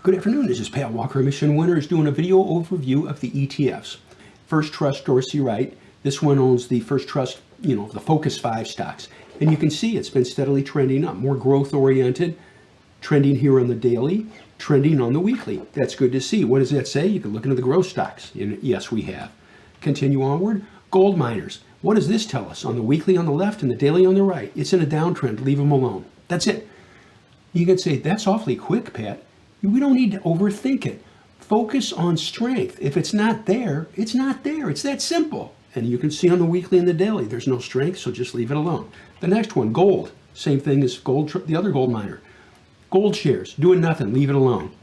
Good afternoon, this is Pat Walker, Mission Winners, doing a video overview of the ETFs. First Trust Dorsey Wright. This one owns the First Trust, the Focus 5 stocks. And you can see it's been steadily trending up, more growth oriented, trending here on the daily, trending on the weekly. That's good to see. What does that say? You can look into the growth stocks. Yes, we have. Continue onward. Gold miners. What does this tell us? On the weekly on the left and the daily on the right. It's in a downtrend. Leave them alone. That's it. You can say, that's awfully quick, Pat. We don't need to overthink it. Focus on strength. If it's not there, it's not there. It's that simple. And you can see on the weekly and the daily, there's no strength, so just leave it alone. The next one, gold. Same thing as gold, the other gold miner. Gold shares, doing nothing, leave it alone.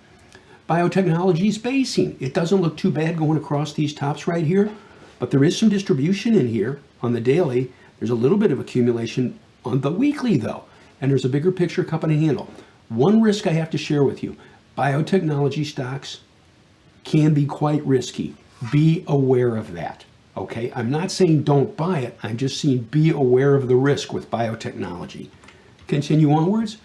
Biotechnology is basing. It doesn't look too bad going across these tops right here, but there is some distribution in here on the daily. There's a little bit of accumulation on the weekly though, and there's a bigger picture cup and a handle. One risk I have to share with you. Biotechnology stocks can be quite risky. Be aware of that, okay? I'm not saying don't buy it. I'm just saying be aware of the risk with biotechnology. Continue onwards.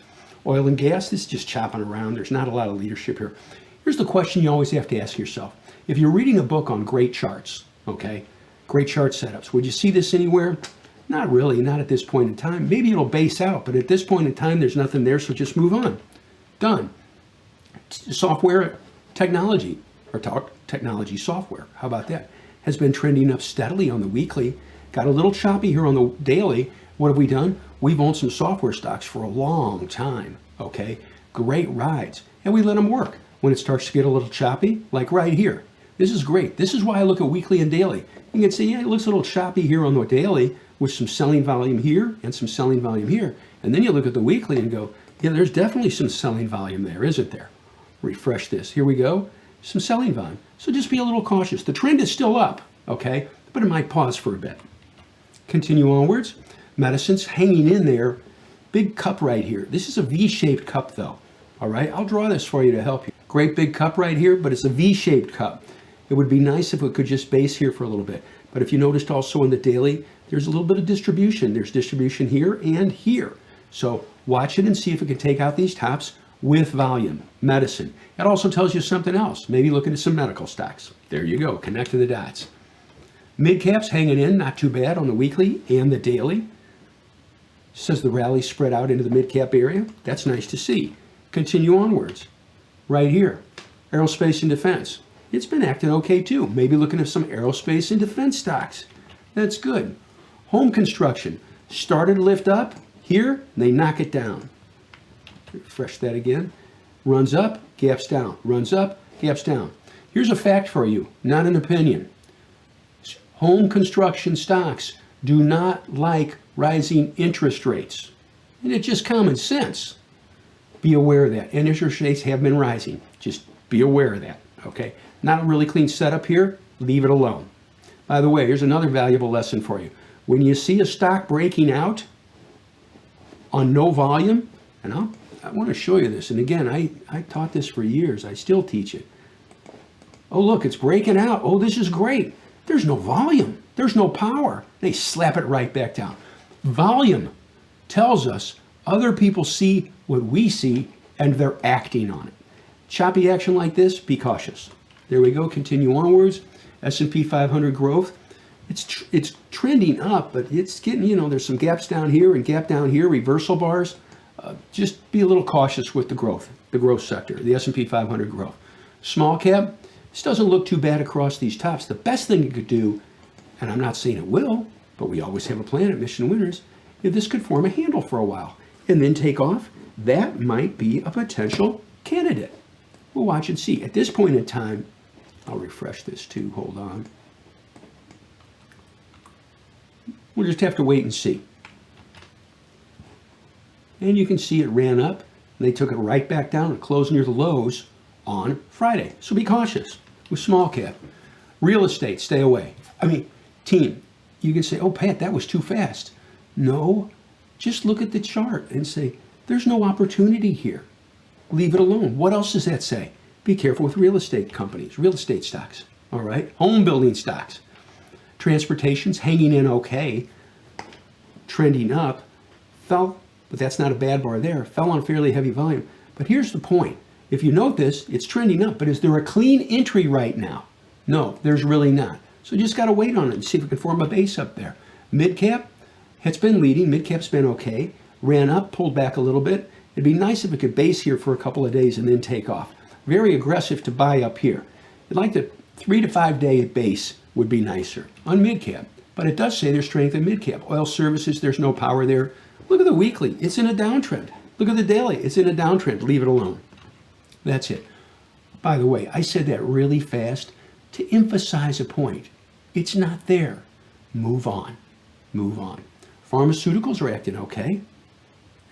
Oil and gas, this is just chopping around. There's not a lot of leadership here. Here's the question you always have to ask yourself. If you're reading a book on great charts, okay, great chart setups, would you see this anywhere? Not really, not at this point in time. Maybe it'll base out, but at this point in time, there's nothing there, so just move on. Done. Software technology, or technology software, how about that? Has been trending up steadily on the weekly, got a little choppy here on the daily. What have we done? We've owned some software stocks for a long time, okay? Great rides, and we let them work. When it starts to get a little choppy, like right here, this is great. This is why I look at weekly and daily. You can see, yeah, it looks a little choppy here on the daily with some selling volume here and some selling volume here. And then you look at the weekly and go, yeah, there's definitely some selling volume there, isn't there? Refresh this. Here we go. Some selling volume. So just be a little cautious. The trend is still up, okay? But it might pause for a bit. Continue onwards. Medicines hanging in there. Big cup right here. This is a V-shaped cup though. All right, I'll draw this for you to help you. Great big cup right here, but it's a V-shaped cup. It would be nice if it could just base here for a little bit. But if you noticed also in the daily, there's a little bit of distribution. There's distribution here and here. So watch it and see if it can take out these tops with volume. Medicine. It also tells you something else. Maybe look into some medical stocks. There you go, connecting the dots. Mid caps hanging in, not too bad on the weekly and the daily. Says the rally spread out into the mid cap area. That's nice to see. Continue onwards. Right here, aerospace and defense. It's been acting okay too. Maybe looking at some aerospace and defense stocks. That's good. Home construction started to lift up here, and they knock it down. Refresh that again. Runs up, gaps down. Runs up, gaps down. Here's a fact for you, not an opinion. Home construction stocks do not like rising interest rates. And it's just common sense. Be aware of that. And interest rates have been rising. Just be aware of that, okay? Not a really clean setup here. Leave it alone. By the way, here's another valuable lesson for you. When you see a stock breaking out on no volume, and I want to show you this. And again, I taught this for years. I still teach it. Oh, look, it's breaking out. Oh, this is great. There's no volume. There's no power. They slap it right back down. Volume tells us other people see what we see and they're acting on it. Choppy action like this, be cautious. There we go. Continue onwards. S&P 500 growth. It's trending up, but it's getting, there's some gaps down here and gap down here, reversal bars. Just be a little cautious with the growth sector, the S&P 500 growth. Small cap, this doesn't look too bad across these tops. The best thing you could do, and I'm not saying it will, but we always have a plan at Mission Winners, if this could form a handle for a while and then take off, that might be a potential candidate. We'll watch and see. At this point in time, I'll refresh this too, hold on. We'll just have to wait and see. And you can see it ran up, and they took it right back down and closed near the lows on Friday. So be cautious with small cap. Real estate, stay away. Team, you can say, oh, Pat, that was too fast. No, just look at the chart and say, there's no opportunity here. Leave it alone. What else does that say? Be careful with real estate companies, real estate stocks, all right? Home building stocks. Transportation's hanging in okay, trending up, fell, but that's not a bad bar there, fell on fairly heavy volume. But here's the point. if you note this, it's trending up, but is there a clean entry right now? No, there's really not. So you just got to wait on it and see if we can form a base up there. Mid cap, it's been leading. Mid cap's been okay. Ran up, pulled back a little bit. It'd be nice if it could base here for a couple of days and then take off. Very aggressive to buy up here. I'd like the 3 to 5 day base would be nicer on mid cap, but it does say there's strength in mid cap. Oil services, there's no power there. Look at the weekly, it's in a downtrend. Look at the daily, it's in a downtrend. Leave it alone. That's it. By the way, I said that really fast to emphasize a point. It's not there. Move on. Move on. Pharmaceuticals are acting okay.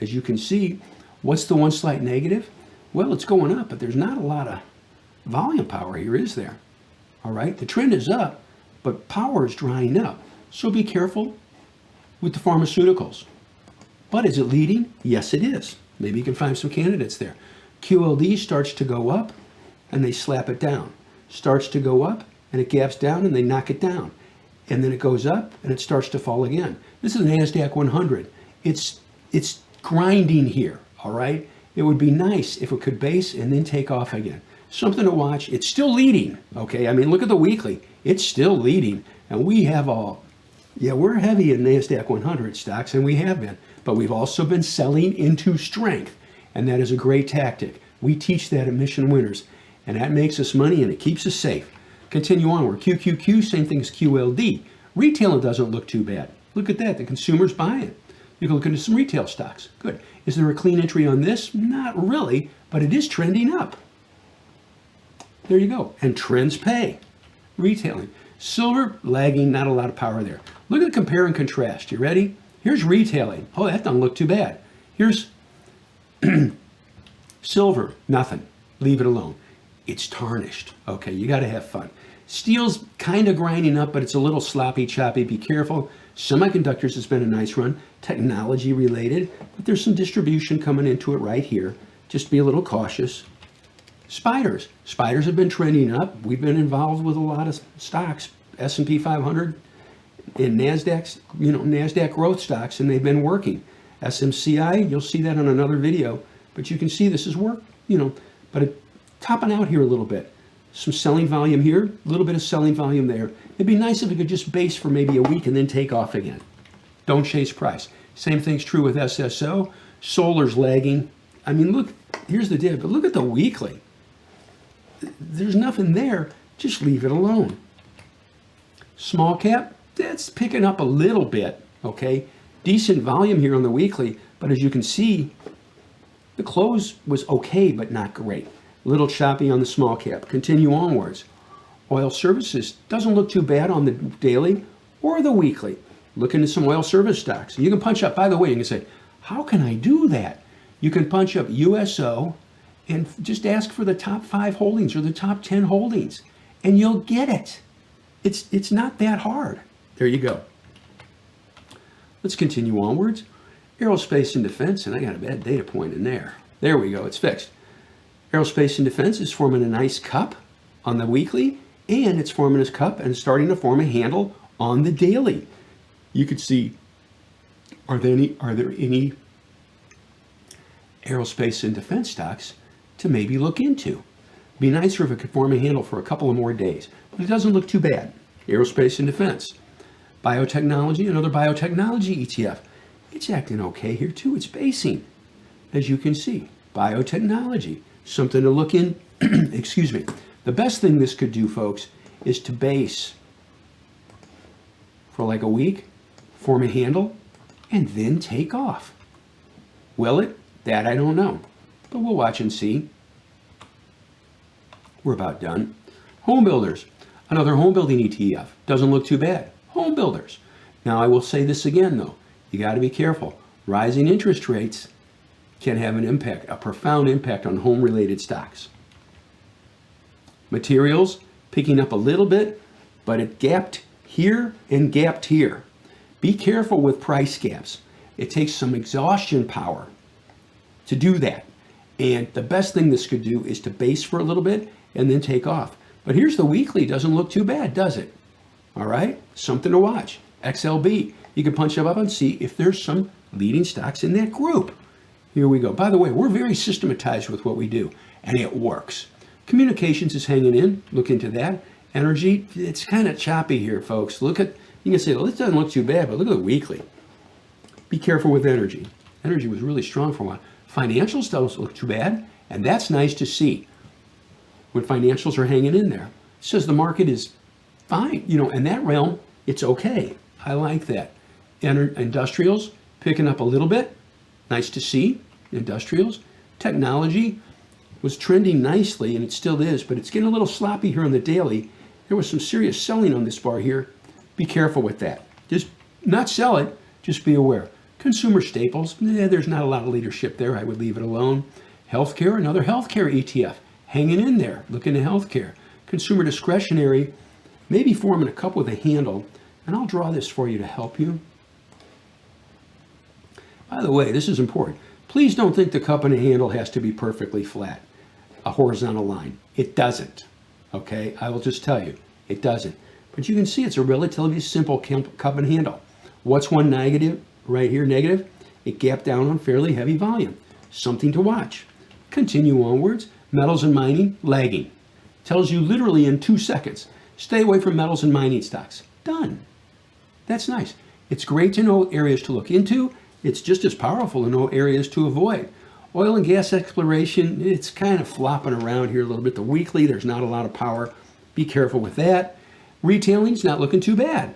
As you can see, what's the one slight negative? Well, it's going up, but there's not a lot of volume power here, is there? All right, the trend is up, but power is drying up. So be careful with the pharmaceuticals. But is it leading? Yes, it is. Maybe you can find some candidates there. QLD starts to go up and they slap it down. Starts to go up and it gaps down and they knock it down. And then it goes up and it starts to fall again. This is an NASDAQ 100. It's grinding here, all right? It would be nice if it could base and then take off again. Something to watch. It's still leading, okay? I mean, look at the weekly. It's still leading. And we have all, yeah, we're heavy in NASDAQ 100 stocks, and we have been. But we've also been selling into strength, and that is a great tactic. We teach that at Mission Winners, and that makes us money, and it keeps us safe. Continue onward. QQQ, same thing as QLD. Retail doesn't look too bad. Look at that. The consumer's buying. You can look into some retail stocks. Good. Is there a clean entry on this? Not really, but it is trending up. There you go. And trends pay. Retailing. Silver, lagging, not a lot of power there. Look at the compare and contrast. You ready? Here's retailing. Oh, that doesn't look too bad. Here's silver, nothing. Leave it alone. It's tarnished. Okay, you got to have fun. Steel's kind of grinding up, but it's a little sloppy, choppy. Be careful. Semiconductors has been a nice run. Technology related, but there's some distribution coming into it right here. Just be a little cautious. Spiders. Spiders have been trending up. We've been involved with a lot of stocks, S&P 500 and NASDAQ, NASDAQ growth stocks, and they've been working. SMCI, you'll see that on another video, but you can see this is work, but it topping out here a little bit. Some selling volume here, a little bit of selling volume there. It'd be nice if it could just base for maybe a week and then take off again. Don't chase price. Same thing's true with SSO. Solar's lagging. I mean, look, here's the dip, but look at the weekly. There's nothing there. Just leave it alone. Small cap, that's picking up a little bit, okay? Decent volume here on the weekly, but as you can see, the close was okay, but not great. A little choppy on the small cap. Continue onwards. Oil services doesn't look too bad on the daily or the weekly. Look into some oil service stocks. You can punch up, by the way, you can say, how can I do that? You can punch up USO and just ask for the top 5 holdings or the top 10 holdings, and you'll get it. It's not that hard. There you go. Let's continue onwards. Aerospace and defense, and I got a bad data point in there. There we go, it's fixed. Aerospace and defense is forming a nice cup on the weekly, and it's forming this cup and starting to form a handle on the daily. You could see, are there any aerospace and defense stocks to maybe look into? Be nicer if it could form a handle for a couple of more days, but it doesn't look too bad. Aerospace and defense. Biotechnology, another biotechnology ETF. It's acting okay here too. It's basing, as you can see. Biotechnology, something to look in. Excuse me. The best thing this could do, folks, is to base for like a week, form a handle, and then take off. Will it? That I don't know, but we'll watch and see. We're about done. Home builders, another home building ETF. Doesn't look too bad. Home builders. Now I will say this again though, you got to be careful. Rising interest rates can have an impact, a profound impact on home related stocks. Materials, picking up a little bit, but it gapped here and gapped here. Be careful with price gaps. It takes some exhaustion power to do that. And the best thing this could do is to base for a little bit and then take off. But here's the weekly, doesn't look too bad, does it? All right, something to watch. XLB, you can punch up and see if there's some leading stocks in that group. Here we go. By the way, we're very systematized with what we do, and it works. Communications is hanging in. Look into that. Energy, it's kind of choppy here, folks. Look at, you can say, well, this doesn't look too bad, but look at the weekly. Be careful with energy. Energy was really strong for a while. Financials don't look too bad, and that's nice to see when financials are hanging in there. It says the market is fine. You know, in that realm, it's okay. I like that. Industrials picking up a little bit. Nice to see. Industrials. Technology was trending nicely, and it still is, but it's getting a little sloppy here on the daily. There was some serious selling on this bar here. Be careful with that. Just not sell it, just be aware. Consumer staples, there's not a lot of leadership there. I would leave it alone. Healthcare, another healthcare ETF. Hanging in there. Look into healthcare. Consumer discretionary, maybe forming a cup with a handle. And I'll draw this for you to help you. By the way, this is important. Please don't think the cup and a handle has to be perfectly flat, a horizontal line. It doesn't. Okay, I will just tell you, it doesn't. But you can see it's a relatively simple cup and handle. What's one negative? Right here, negative. It gapped down on fairly heavy volume. Something to watch. Continue onwards. Metals and mining, lagging. Tells you literally in 2 seconds. Stay away from metals and mining stocks. Done. That's nice. It's great to know areas to look into. It's just as powerful to know areas to avoid. Oil and gas exploration, it's kind of flopping around here a little bit. The weekly, there's not a lot of power. Be careful with that. Retailing's not looking too bad.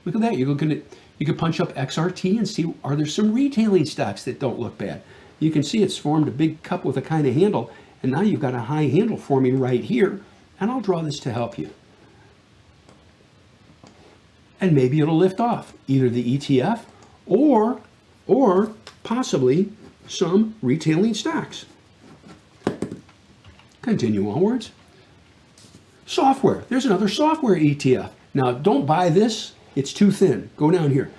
Look at that. You're looking at, you can punch up XRT and see, are there some retailing stocks that don't look bad? You can see it's formed a big cup with a kind of handle, and now you've got a high handle forming right here, and I'll draw this to help you. And maybe it'll lift off, either the ETF or possibly some retailing stocks. Continue onwards. Software. There's another software ETF. Now, don't buy this. It's too thin. Go down here.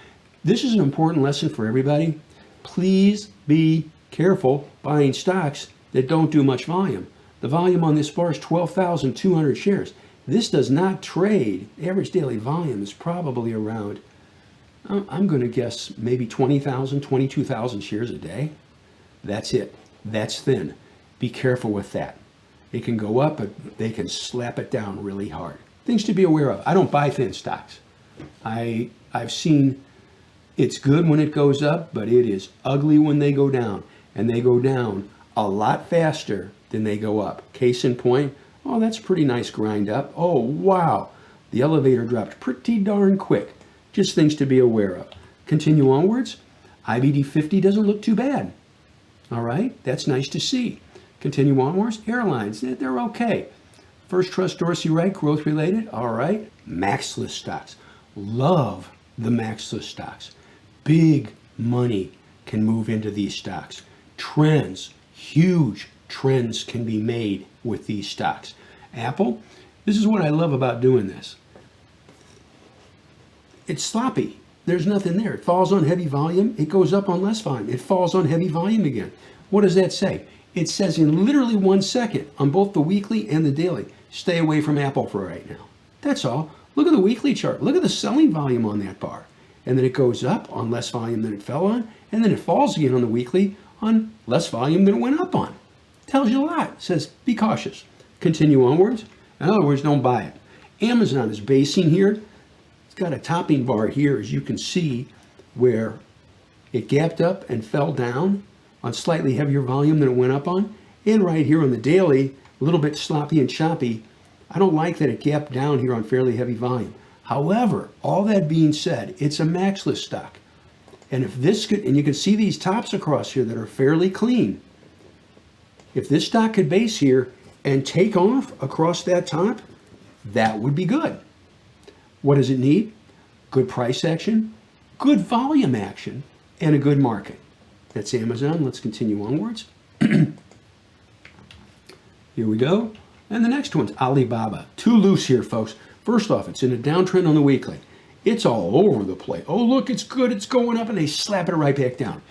This is an important lesson for everybody. Please be careful buying stocks that don't do much volume. The volume on this bar is 12,200 shares. This does not trade. Average daily volume is probably around, I'm going to guess, maybe 20,000, 22,000 shares a day. That's it. That's thin. Be careful with that. It can go up, but they can slap it down really hard. Things to be aware of. I don't buy thin stocks. I've seen it's good when it goes up, but it is ugly when they go down. And they go down a lot faster than they go up. Case in point, oh, that's a pretty nice grind up. Oh, wow. The elevator dropped pretty darn quick. Just things to be aware of. Continue onwards. IBD 50 doesn't look too bad. All right, that's nice to see. Continue onwards. Airlines, they're okay. First Trust Dorsey Wright, growth related. All right. MAXLIST stocks. Love the MAXLIST stocks. Big money can move into these stocks. Trends, huge trends can be made with these stocks. Apple, this is what I love about doing this. It's sloppy. There's nothing there. It falls on heavy volume. It goes up on less volume. It falls on heavy volume again. What does that say? It says in literally 1 second on both the weekly and the daily, stay away from Apple for right now. That's all. Look at the weekly chart. Look at the selling volume on that bar. And then it goes up on less volume than it fell on. And then it falls again on the weekly on less volume than it went up on. Tells you a lot. It says be cautious. Continue onwards. In other words, don't buy it. Amazon is basing here. It's got a topping bar here, as you can see, where it gapped up and fell down on slightly heavier volume than it went up on. And right here on the daily, a little bit sloppy and choppy. I don't like that it gapped down here on fairly heavy volume. However, all that being said, it's a MAXLIST stock. And if this could, and you can see these tops across here that are fairly clean. If this stock could base here and take off across that top, that would be good. What does it need? Good price action, good volume action, and a good market. That's Amazon. Let's continue onwards. Here we go. And the next one's Alibaba. Too loose here, folks. First off, it's in a downtrend on the weekly. It's all over the place. Oh, look, it's good. It's going up, and they slap it right back down.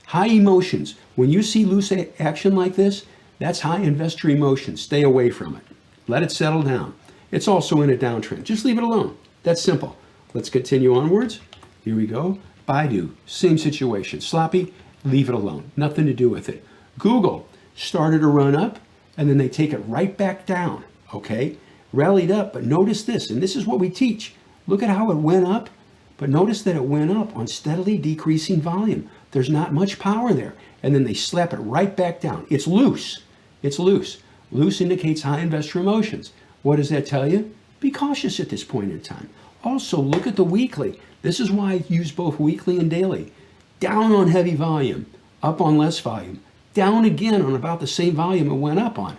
High emotions. When you see loose action like this, that's high investor emotion. Stay away from it. Let it settle down. It's also in a downtrend. Just leave it alone. That's simple. Let's continue onwards. Here we go. BIDU, same situation. Sloppy. leave it alone. Nothing to do with it. Google started to run up, and then they take it right back down, okay? Rallied up, but notice this, and this is what we teach. Look at how it went up, but notice that it went up on steadily decreasing volume. There's not much power there. And then they slap it right back down. It's loose. It's loose. Loose indicates high investor emotions. What does that tell you? Be cautious at this point in time. Also, look at the weekly. This is why I use both weekly and daily. Down on heavy volume, up on less volume. Down again on about the same volume it went up on.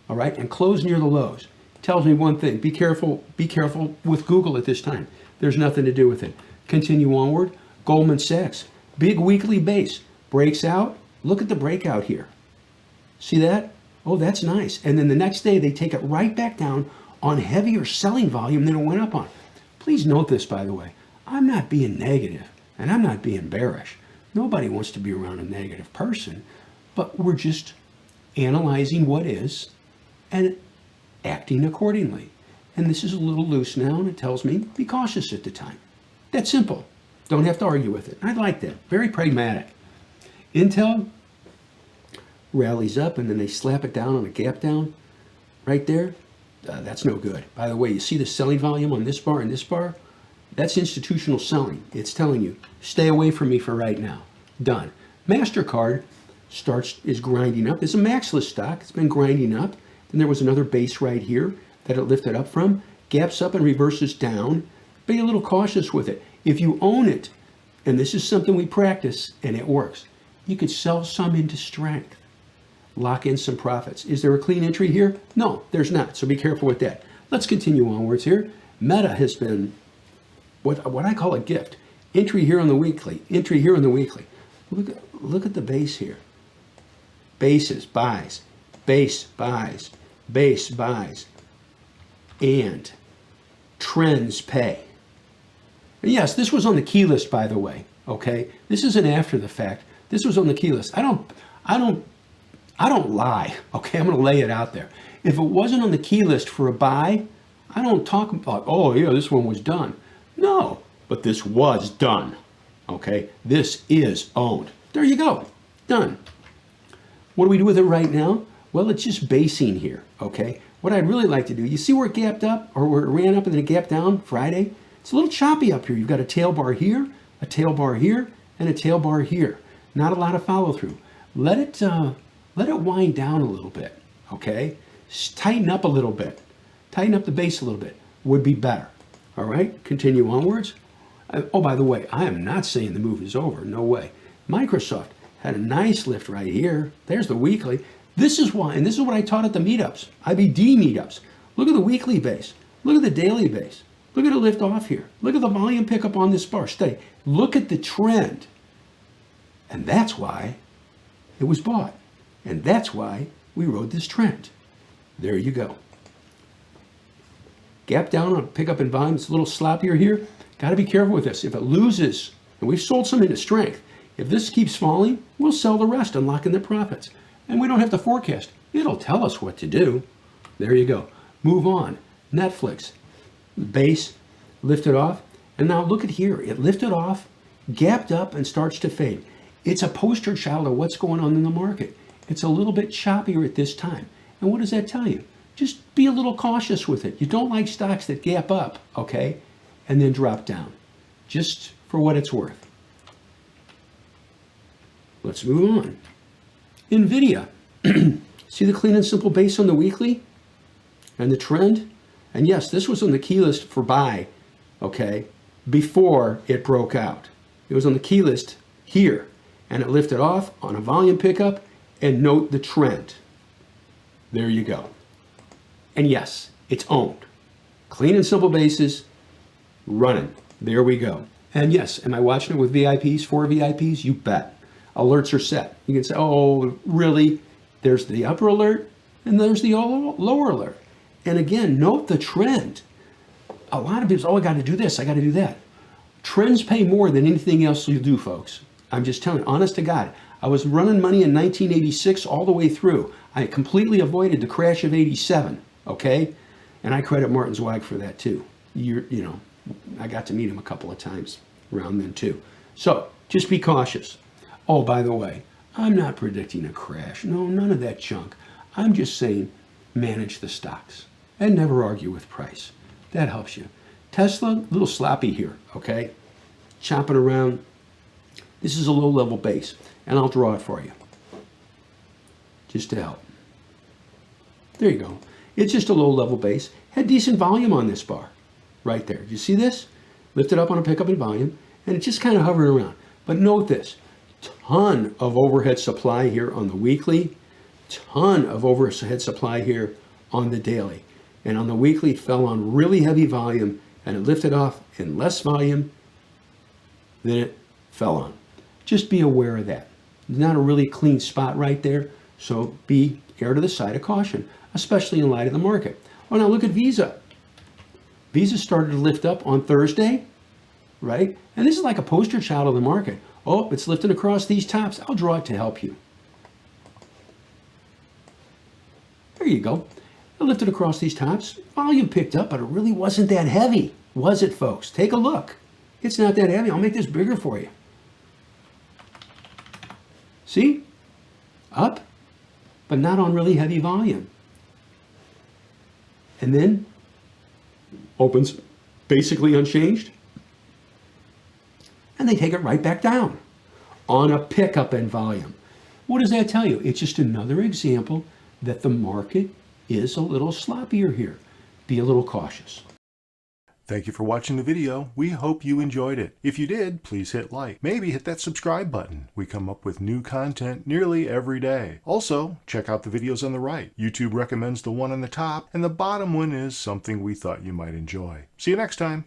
All right, and close near the lows. Tells me one thing. Be careful with Google at this time. There's nothing to do with it. Continue onward. Goldman Sachs, big weekly base, breaks out. Look at the breakout here. See that? Oh, that's nice. And then the next day they take it right back down on heavier selling volume than it went up on. Please note this, by the way. I'm not being negative and I'm not being bearish. Nobody wants to be around a negative person, but we're just analyzing what is and acting accordingly. And this is a little loose now, and it tells me be cautious at the time. That's simple. Don't have to argue with it. I like that. Very pragmatic. Intel rallies up, and then they slap it down on a gap down right there. That's no good. By the way, you see the selling volume on this bar and this bar? That's institutional selling. It's telling you, stay away from me for right now. Done. MasterCard is grinding up. It's a MAXLIST stock. It's been grinding up. Then there was another base right here that it lifted up from, gaps up and reverses down. Be a little cautious with it. If you own it, and this is something we practice and it works, you could sell some into strength, lock in some profits. Is there a clean entry here? No, there's not, so be careful with that. Let's continue onwards here. Meta has been what I call a gift. Entry here on the weekly, entry here on the weekly. Look at the base here. Bases, buys, base, buys, base, buys, and trends pay. And yes, this was on the key list, by the way, okay? This isn't after the fact. This was on the key list. I don't lie, okay? I'm gonna lay it out there. If it wasn't on the key list for a buy, I don't talk about, oh yeah, this one was done. No, but this was done, okay? This is owned. There you go, done. What do we do with it right now? Well, it's just basing here, okay? What I'd really like to do, you see where it gapped up or where it ran up and then it gapped down Friday? It's a little choppy up here. You've got a tail bar here, a tail bar here, and a tail bar here. Not a lot of follow through. Let it wind down a little bit, okay? Tighten up a little bit. Tighten up the base a little bit. Would be better, all right? Continue onwards. Oh, by the way, I am not saying the move is over. No way. Microsoft had a nice lift right here. There's the weekly. This is why, and this is what I taught at the meetups, IBD meetups. Look at the weekly base. Look at the daily base. Look at it lift off here. Look at the volume pickup on this bar. Stay. Look at the trend. And that's why it was bought. And that's why we rode this trend. There you go. Gap down on pickup in volume. It's a little sloppier here. Got to be careful with this. If it loses, and we've sold some into strength, if this keeps falling, we'll sell the rest and lock in the profits. And we don't have to forecast. It'll tell us what to do. There you go. Move on. Netflix. Base, lifted off. And now look at here. It lifted off, gapped up, and starts to fade. It's a poster child of what's going on in the market. It's a little bit choppier at this time. And what does that tell you? Just be a little cautious with it. You don't like stocks that gap up, okay, and then drop down. Just for what it's worth. Let's move on. Nvidia. See the clean and simple base on the weekly and the trend? And yes, this was on the key list for buy, okay, before it broke out. It was on the key list here, and it lifted off on a volume pickup, and note the trend. There you go. And yes, it's owned. Clean and simple basis, running. There we go. And yes, am I watching it with VIPs, 4 VIPs? You bet. Alerts are set. You can say, oh, really? There's the upper alert, and there's the lower alert. And again, note the trend. A lot of people say, oh, I got to do this, I got to do that. Trends pay more than anything else you do, folks. I'm just telling you, honest to God. I was running money in 1986 all the way through. I completely avoided the crash of 87, okay? And I credit Martin Zweig for that too. You know, I got to meet him a couple of times around then too. So just be cautious. Oh, by the way, I'm not predicting a crash. No, none of that junk. I'm just saying manage the stocks and never argue with price. That helps you. Tesla, a little sloppy here, okay? Chopping around. This is a low-level base, and I'll draw it for you just to help. There you go. It's just a low-level base. Had decent volume on this bar right there. You see this? Lifted up on a pickup in volume, and it's just kind of hovering around. But note this. Ton of overhead supply here on the weekly. Ton of overhead supply here on the daily. And on the weekly, it fell on really heavy volume, and it lifted off in less volume than it fell on. Just be aware of that. Not a really clean spot right there, so be err to the side of caution, especially in light of the market. Oh, now look at Visa. Visa started to lift up on Thursday, right? And this is like a poster child of the market. Oh, it's lifting across these tops. I'll draw it to help you. There you go. It lifted across these tops. Volume picked up, but it really wasn't that heavy, was it, folks? Take a look. It's not that heavy. I'll make this bigger for you. See? Up, but not on really heavy volume. And then opens basically unchanged. And they take it right back down on a pickup in volume. What does that tell you? It's just another example that the market is a little sloppier here. Be a little cautious. Thank you for watching the video. We hope you enjoyed it. If you did, please hit like. Maybe hit that subscribe button. We come up with new content nearly every day. Also, check out the videos on the right. YouTube recommends the one on the top, and the bottom one is something we thought you might enjoy. See you next time.